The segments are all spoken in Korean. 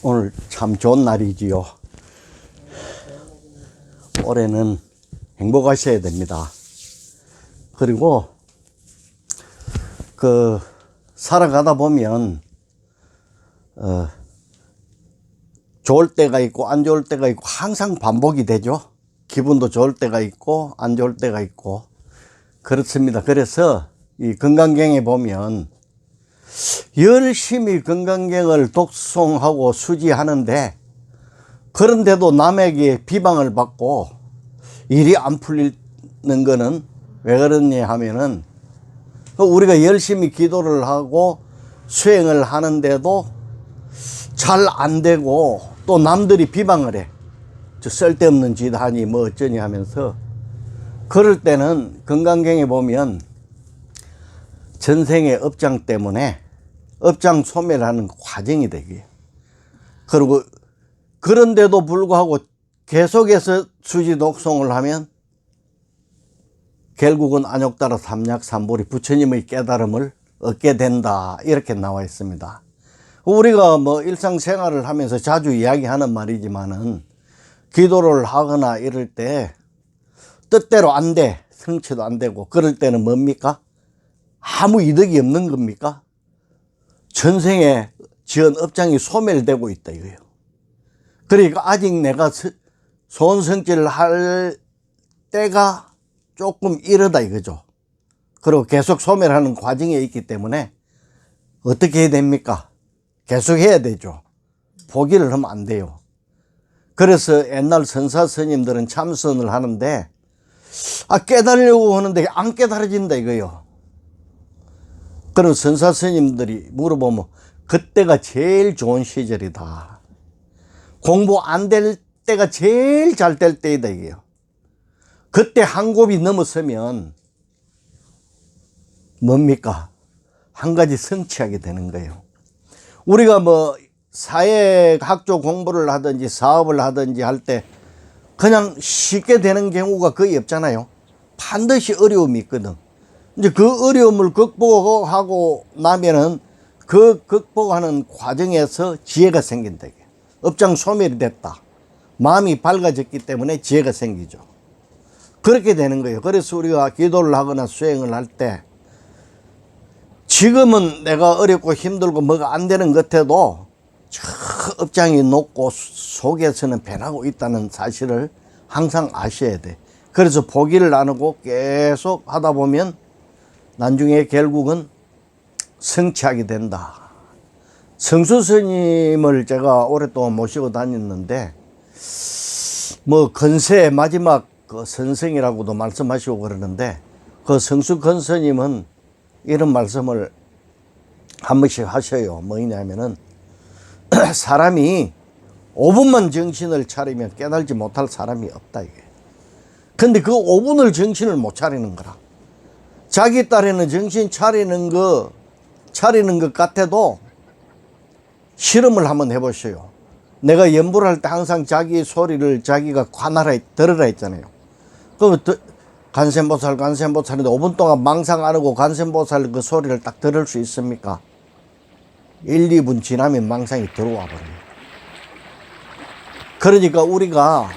오늘 참 좋은 날이지요. 올해는 행복하셔야 됩니다. 그리고 살아가다 보면 좋을 때가 있고 안 좋을 때가 있고 항상 반복이 되죠. 기분도 좋을 때가 있고 안 좋을 때가 있고 그렇습니다. 그래서 이 건강경에 보면 열심히 건강경을 독송하고 수지하는데, 그런데도 남에게 비방을 받고 일이 안 풀리는 거는 왜 그러냐 하면은, 우리가 열심히 기도를 하고 수행을 하는데도 잘 안 되고 또 남들이 비방을 해. 저 쓸데없는 짓 하니 뭐 어쩌니 하면서. 그럴 때는 건강경에 보면 전생의 업장 때문에 업장 소멸하는 과정이 되고요. 그리고 그런데도 불구하고 계속해서 수지 독송을 하면 결국은 안욕따라 삼약삼불이 부처님의 깨달음을 얻게 된다, 이렇게 나와 있습니다. 우리가 뭐 일상생활을 하면서 자주 이야기하는 말이지만은, 기도를 하거나 이럴 때 뜻대로 안 돼, 성취도 안 되고 그럴 때는 뭡니까? 아무 이득이 없는 겁니까? 전생에 지은 업장이 소멸되고 있다 이거예요. 그러니까 아직 내가 소원성취를 할 때가 조금 이르다 이거죠. 그리고 계속 소멸하는 과정에 있기 때문에 어떻게 해야 됩니까? 계속 해야 되죠. 포기를 하면 안 돼요. 그래서 옛날 선사 스님들은 참선을 하는데 깨달으려고 하는데 안 깨달아진다 이거예요. 그런 선사 스님들이 물어보면 그때가 제일 좋은 시절이다. 공부 안 될 때가 제일 잘 될 때이다 이게요. 그때 한 곱이 넘어서면 뭡니까? 한 가지 성취하게 되는 거예요. 우리가 뭐 사회학조 공부를 하든지 사업을 하든지 할 때 그냥 쉽게 되는 경우가 거의 없잖아요. 반드시 어려움이 있거든. 이제 그 어려움을 극복하고 나면은 그 극복하는 과정에서 지혜가 생긴다. 업장 소멸이 됐다. 마음이 밝아졌기 때문에 지혜가 생기죠. 그렇게 되는 거예요. 그래서 우리가 기도를 하거나 수행을 할 때, 지금은 내가 어렵고 힘들고 뭐가 안 되는 것 같아도 저 업장이 높고 속에서는 변하고 있다는 사실을 항상 아셔야 돼. 그래서 포기를 안 하고 계속 하다 보면 나중에 결국은 성취하게 된다. 성수 스님을 제가 오랫동안 모시고 다녔는데, 뭐 건세 마지막 그 선생이라고도 말씀하시고 그러는데, 그 성수 건 스님은 이런 말씀을 한 번씩 하셔요. 뭐냐면은 사람이 5분만 정신을 차리면 깨달지 못할 사람이 없다 이게. 근데 그 5분을 정신을 못 차리는 거라. 자기 딸에는 정신 차리는 것 같아도 실험을 한번 해보셔요. 내가 연불 할 때 항상 자기 소리를 자기가 관하라, 들으라 했잖아요. 그럼 간센보살인데 5분 동안 망상 안 하고 간센보살 그 소리를 딱 들을 수 있습니까? 1, 2분 지나면 망상이 들어와 버려요. 그러니까 우리가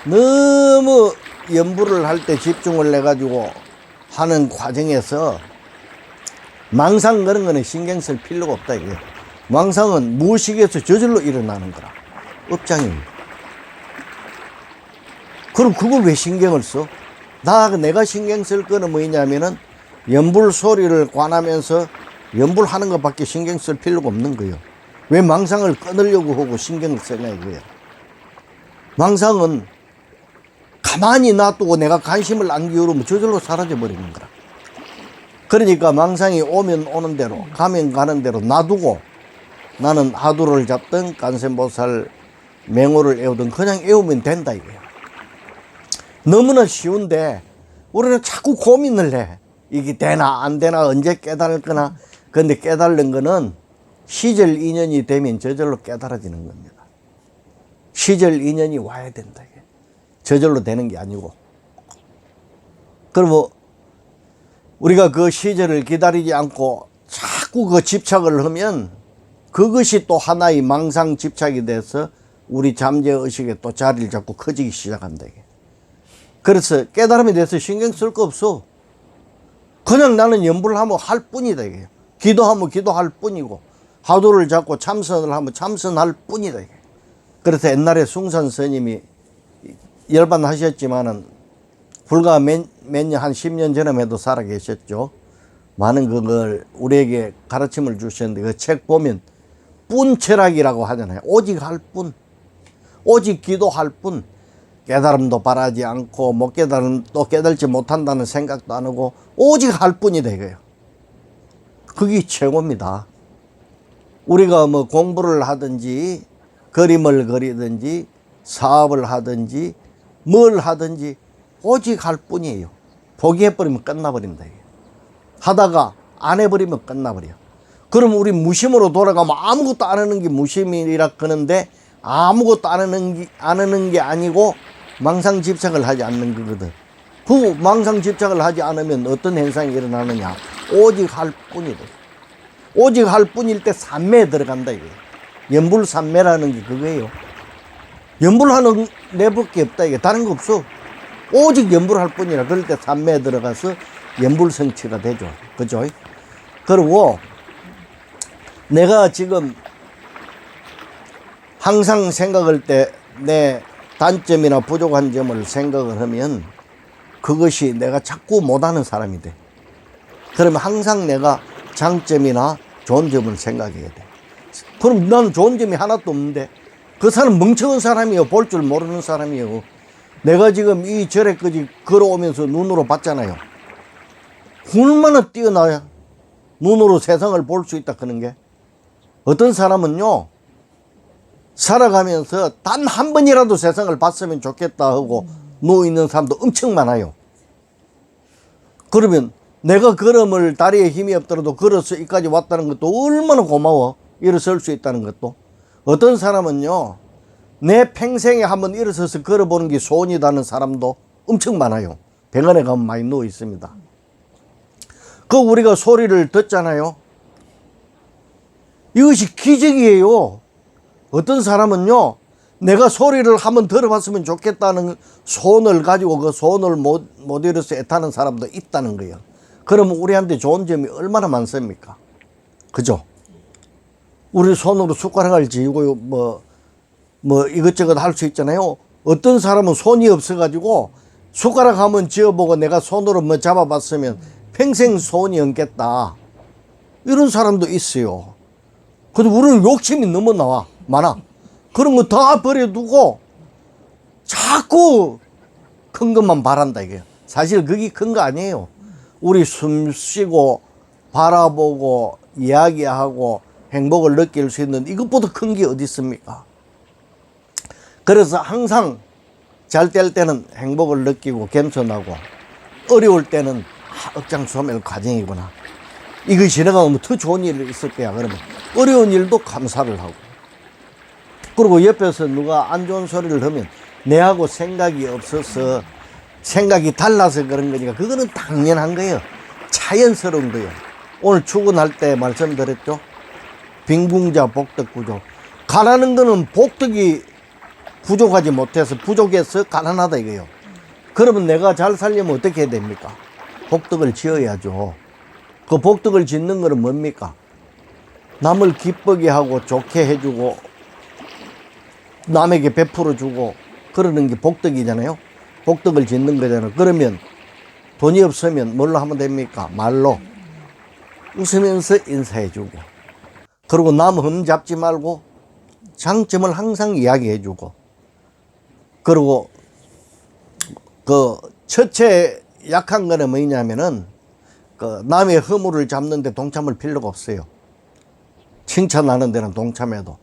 너무 연불을 할 때 집중을 해가지고 하는 과정에서 망상 그런 거는 신경 쓸 필요가 없다 이거예요. 망상은 무의식에서 저절로 일어나는 거라. 업장입니다. 그럼 그걸 왜 신경을 써? 내가 신경 쓸 거는 뭐냐면은 연불 소리를 관하면서 연불하는 것밖에 신경 쓸 필요가 없는 거예요. 왜 망상을 끊으려고 하고 신경을 쓰냐 이거예요. 망상은 가만히 놔두고 내가 관심을 안 기울이면 저절로 사라져 버리는 거라. 그러니까 망상이 오면 오는 대로 가면 가는 대로 놔두고 나는 하두를 잡든 간센보살 맹호를 애우든 그냥 애우면 된다 이거예요. 너무나 쉬운데 우리는 자꾸 고민을 해. 이게 되나 안 되나 언제 깨달을 거나. 근데 깨달는 거는 시절 인연이 되면 저절로 깨달아지는 겁니다. 시절 인연이 와야 된다 이게. 저절로 되는 게 아니고. 그럼 우리가 그 시절을 기다리지 않고 자꾸 그 집착을 하면 그것이 또 하나의 망상 집착이 돼서 우리 잠재의식에 또 자리를 잡고 커지기 시작한다. 그래서 깨달음에 대해서 신경 쓸 거 없어. 그냥 나는 염불을 하면 할 뿐이다. 이게. 기도하면 기도할 뿐이고, 화두를 잡고 참선을 하면 참선할 뿐이다. 이게. 그래서 옛날에 숭산 스님이 열반하셨지만은 불과 몇 년, 한 10년 전에 해도 살아 계셨죠. 많은 그걸 우리에게 가르침을 주셨는데 그 책 보면 뿐철학이라고 하잖아요. 오직 할 뿐. 오직 기도할 뿐. 깨달음도 바라지 않고 못 깨달음 또 깨달지 못한다는 생각도 안 하고 오직 할 뿐이다 이거예요. 그게 최고입니다. 우리가 뭐 공부를 하든지 그림을 그리든지 사업을 하든지 뭘 하든지 오직 할 뿐이에요. 포기해버리면 끝나버린다. 하다가 안 해버리면 끝나버려. 그럼 우리 무심으로 돌아가면 아무것도 안 하는 게 무심이라 그러는데 아무것도 안 하는 게 아니고 망상 집착을 하지 않는 거거든. 그 망상 집착을 하지 않으면 어떤 현상이 일어나느냐. 오직 할 뿐이다. 오직 할 뿐일 때 삼매에 들어간다 이거예요. 염불삼매라는 게 그거예요. 염불하는 내밖에 없다 이게. 다른 거 없어. 오직 염불할 뿐이라. 그럴 때 삼매에 들어가서 염불성취가 되죠. 그죠? 그리고 내가 지금 항상 생각할 때 내 단점이나 부족한 점을 생각을 하면 그것이 내가 자꾸 못하는 사람이 돼. 그러면 항상 내가 장점이나 좋은 점을 생각해야 돼. 그럼 난 좋은 점이 하나도 없는데 그 사람 멍청한 사람이요. 볼 줄 모르는 사람이요. 내가 지금 이 절에까지 걸어오면서 눈으로 봤잖아요. 얼마나 뛰어나야 눈으로 세상을 볼 수 있다 그런 게. 어떤 사람은요 살아가면서 단 한 번이라도 세상을 봤으면 좋겠다 하고 누워있는 사람도 엄청 많아요. 그러면 내가 걸음을 다리에 힘이 없더라도 걸어서 여기까지 왔다는 것도 얼마나 고마워. 일어설 수 있다는 것도. 어떤 사람은요 내 평생에 한번 일어서서 걸어보는 게 소원이라는 사람도 엄청 많아요. 병원에 가면 많이 누워 있습니다. 그 우리가 소리를 듣잖아요. 이것이 기적이에요. 어떤 사람은요 내가 소리를 한번 들어봤으면 좋겠다는 소원을 가지고 그 소원을 못 이뤄서 애타는 사람도 있다는 거예요. 그러면 우리한테 좋은 점이 얼마나 많습니까? 그죠? 우리 손으로 숟가락을 쥐고 뭐 이것저것 할 수 있잖아요. 어떤 사람은 손이 없어가지고 숟가락 한번 쥐어보고 내가 손으로 뭐 잡아봤으면 평생 손이 없겠다. 이런 사람도 있어요. 근데 우리는 욕심이 너무 많아. 그런 거 다 버려두고 자꾸 큰 것만 바란다 이게. 사실 그게 큰 거 아니에요. 우리 숨 쉬고 바라보고 이야기하고 행복을 느낄 수 있는 이것보다 큰 게 어디 있습니까? 그래서 항상 잘 될 때는 행복을 느끼고 겸손하고 어려울 때는 억장소멸 과정이구나. 이거 지나가면 더 좋은 일이 있을 거야. 그러면 어려운 일도 감사를 하고. 그리고 옆에서 누가 안 좋은 소리를 하면 내하고 생각이 없어서 생각이 달라서 그런 거니까 그거는 당연한 거예요. 자연스러운 거예요. 오늘 출근할 때 말씀드렸죠. 빈궁자 복덕구조. 가난한 거는 복덕이 부족하지 못해서 부족해서 가난하다 이거예요. 그러면 내가 잘 살려면 어떻게 해야 됩니까? 복덕을 지어야죠. 그 복덕을 짓는 거는 뭡니까? 남을 기쁘게 하고 좋게 해주고 남에게 베풀어주고 그러는 게 복덕이잖아요. 복덕을 짓는 거잖아요. 그러면 돈이 없으면 뭘로 하면 됩니까? 말로 웃으면서 인사해주고 그리고 남 흠잡지 말고 장점을 항상 이야기해주고 그리고 그 첫째 약한 거는 뭐냐면은 그 남의 허물을 잡는데 동참할 필요가 없어요. 칭찬하는 데는 동참해도.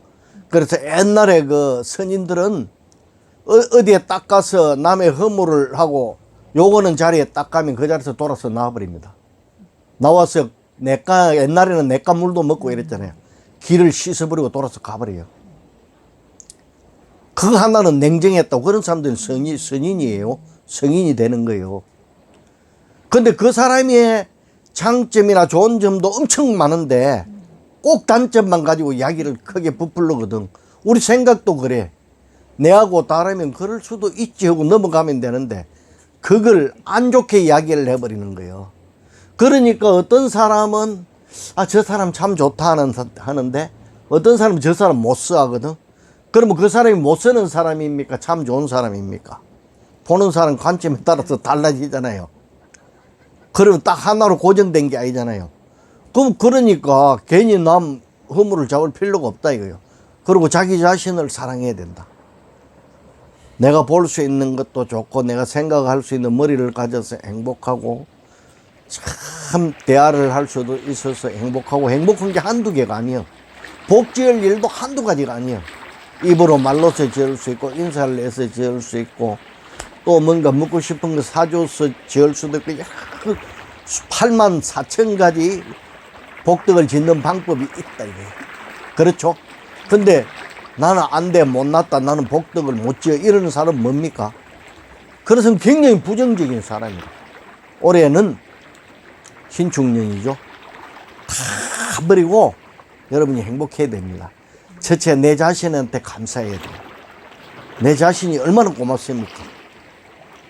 그래서 옛날에 그 선인들은 어디에 딱 가서 남의 허물을 하고 요거는 자리에 딱 가면 그 자리에서 돌아서 나와버립니다. 나와서 옛날에는 내과 물도 먹고 이랬잖아요. 기를 씻어버리고 돌아서 가버려요. 그거 하나는 냉정했다고. 그런 사람들은 선인이에요. 성인이 되는 거예요. 근데 그 사람의 장점이나 좋은 점도 엄청 많은데 꼭 단점만 가지고 이야기를 크게 부풀르거든. 우리 생각도 그래. 내하고 다르면 그럴 수도 있지 하고 넘어가면 되는데 그걸 안 좋게 이야기를 해버리는 거예요. 그러니까 어떤 사람은 저 사람 참 좋다 하는데 어떤 사람은 저 사람 못 써 하거든. 그러면 그 사람이 못 쓰는 사람입니까? 참 좋은 사람입니까? 보는 사람 관점에 따라서 달라지잖아요. 그러면 딱 하나로 고정된 게 아니잖아요. 그럼 그러니까 괜히 남 허물을 잡을 필요가 없다 이거예요. 그리고 자기 자신을 사랑해야 된다. 내가 볼 수 있는 것도 좋고 내가 생각할 수 있는 머리를 가져서 행복하고 참 대화를 할 수도 있어서 행복하고 행복한 게 한두 개가 아니에요. 복 지을 일도 한두 가지가 아니에요. 입으로 말로서 지을 수 있고 인사를 해서 지을 수 있고 또 뭔가 먹고 싶은 거 사줘서 지을 수도 있고 8만 4천 가지 복덕을 짓는 방법이 있다 이거예요. 그렇죠? 근데 나는 안 돼, 못났다, 나는 복덕을 못 지어 이러는 사람은 뭡니까? 그래서 굉장히 부정적인 사람이에요. 올해는 신축년이죠. 다 버리고 여러분이 행복해야 됩니다. 첫째, 내 자신한테 감사해야 돼요. 내 자신이 얼마나 고맙습니까?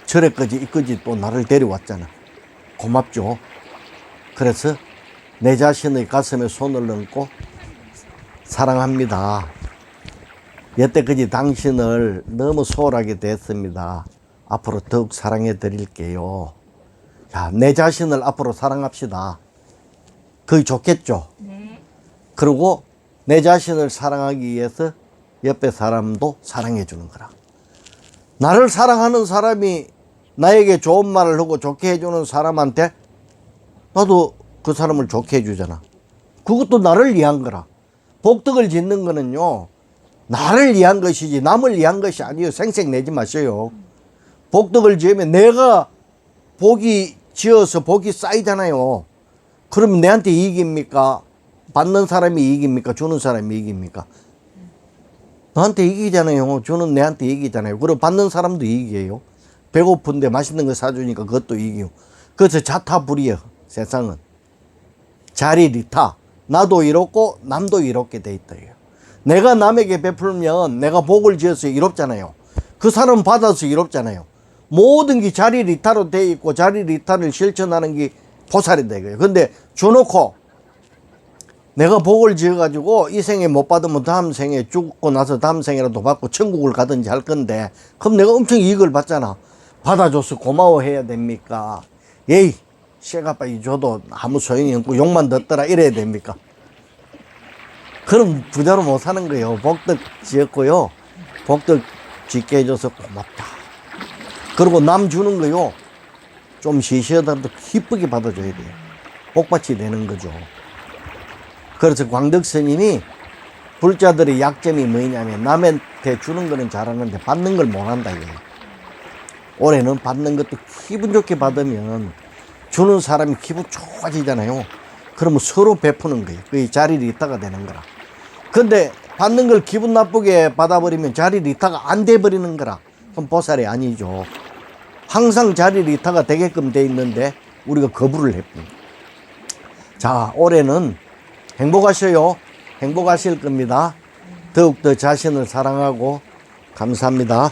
절에까지 이까지 또 나를 데려왔잖아. 고맙죠. 그래서 내 자신의 가슴에 손을 얹고 사랑합니다. 여태까지 당신을 너무 소홀하게 됐습니다. 앞으로 더욱 사랑해 드릴게요. 자, 내 자신을 앞으로 사랑합시다. 그게 좋겠죠? 네. 그리고 내 자신을 사랑하기 위해서 옆에 사람도 사랑해 주는 거라. 나를 사랑하는 사람이 나에게 좋은 말을 하고 좋게 해주는 사람한테 나도 그 사람을 좋게 해주잖아. 그것도 나를 위한 거라. 복덕을 짓는 거는요, 나를 위한 것이지 남을 위한 것이 아니에요. 생색 내지 마세요. 복덕을 지으면 내가 복이 지어서 복이 쌓이잖아요. 그러면 내한테 이익입니까? 받는 사람이 이익입니까? 주는 사람이 이익입니까? 나한테 이익이잖아요. 주는 내한테 이익이잖아요. 그리고 받는 사람도 이익이에요. 배고픈데 맛있는 거 사주니까 그것도 이익이요. 그래서 자타불이에요. 세상은 자리리타. 나도 이롭고 남도 이롭게 돼 있다. 내가 남에게 베풀면 내가 복을 지어서 이롭잖아요. 그 사람 받아서 이롭잖아요. 모든 게 자리리타로 돼 있고 자리리타를 실천하는 게 보살이다 이거예요. 근데 줘놓고 내가 복을 지어가지고 이 생에 못 받으면 다음 생에 죽고 나서 다음 생에라도 받고 천국을 가든지 할 건데 그럼 내가 엄청 이익을 받잖아. 받아줘서 고마워해야 됩니까? 예이 쇠가빠이 줘도 아무 소용이 없고 욕만 듣더라 이래야 됩니까? 그럼 부자로 못 사는 거예요. 복덕 지었고요. 복덕 짓게 해줘서 고맙다. 그리고 남 주는 거요. 좀 시시하더라도 기쁘게 받아줘야 돼요. 복받이 되는 거죠. 그래서 광덕 스님이 불자들의 약점이 뭐냐면 남한테 주는 거는 잘하는데 받는 걸 못한다 이거예요. 올해는 받는 것도 기분 좋게 받으면 주는 사람이 기분 좋아지잖아요. 그러면 서로 베푸는 거예요. 그게 자리리타가 되는 거라. 근데 받는 걸 기분 나쁘게 받아버리면 자리리타가 안 돼버리는 거라. 그럼 보살이 아니죠. 항상 자리리타가 되게끔 돼 있는데 우리가 거부를 해버립니다. 자, 올해는 행복하셔요. 행복하실 겁니다. 더욱더 자신을 사랑하고 감사합니다.